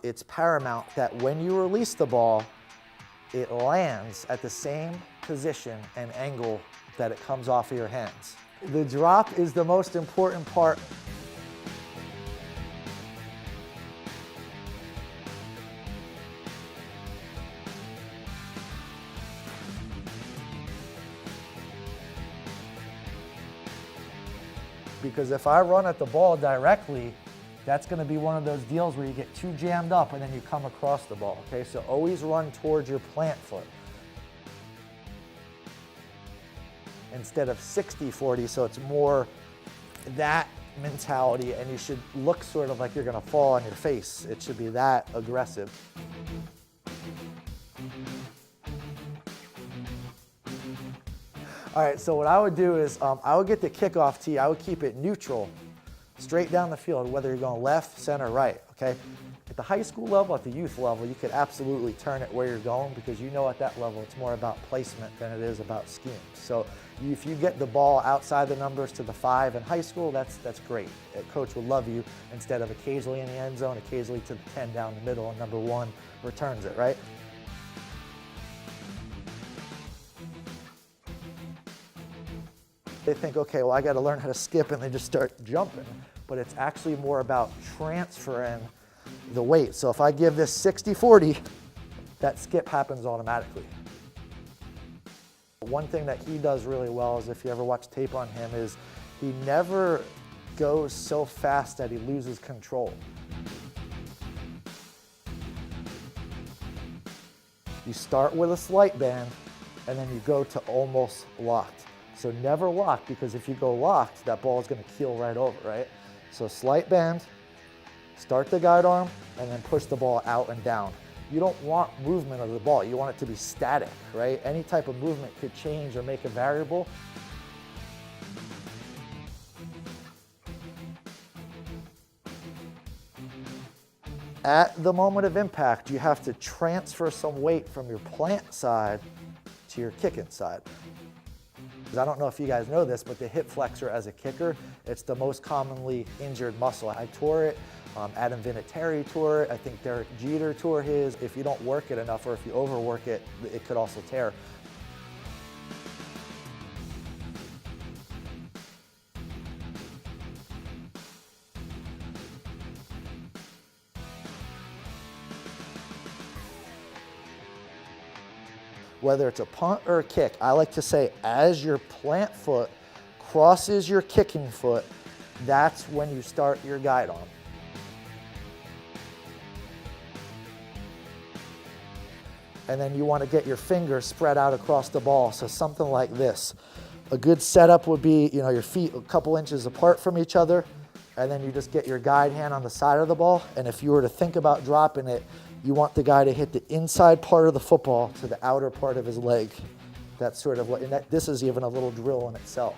it's paramount that when you release the ball, it lands at the same position and angle that it comes off of your hands. The drop is the most important part. Because if I run at the ball directly, that's going to be one of those deals where you get too jammed up and then you come across the ball, okay? So always run towards your plant foot instead of 60-40, so it's more that mentality, and you should look sort of like you're going to fall on your face. It should be that aggressive. All right, so what I would do is I would get the kickoff tee, I would keep it neutral, straight down the field, whether you're going left, center, right, okay? At the high school level, at the youth level, you could absolutely turn it where you're going, because you know at that level it's more about placement than it is about scheme. So if you get the ball outside the numbers to the 5 in high school, that's great. A coach will love you, instead of occasionally in the end zone, occasionally to the 10 down the middle, and number 1 returns it, right? They think, okay, well, I got to learn how to skip, and they just start jumping. But it's actually more about transferring the weight. So if I give this 60-40, that skip happens automatically. One thing that he does really well is, if you ever watch tape on him, is he never goes so fast that he loses control. You start with a slight band, and then you go to almost locked. So never lock, because if you go locked, that ball is going to keel right over, right? So slight band, start the guide arm, and then push the ball out and down. You don't want movement of the ball. You want it to be static, right? Any type of movement could change or make a variable. At the moment of impact, you have to transfer some weight from your plant side to your kicking side. I don't know if you guys know this, but the hip flexor as a kicker, it's the most commonly injured muscle. I tore it, Adam Vinatieri tore it, I think Derek Jeter tore his. If you don't work it enough, or if you overwork it, it could also tear. Whether it's a punt or a kick, I like to say, as your plant foot crosses your kicking foot, that's when you start your guide arm. And then you want to get your fingers spread out across the ball, so something like this. A good setup would be, your feet a couple inches apart from each other, and then you just get your guide hand on the side of the ball, and if you were to think about dropping it, you want the guy to hit the inside part of the football to the outer part of his leg. That's sort of what, and this is even a little drill in itself.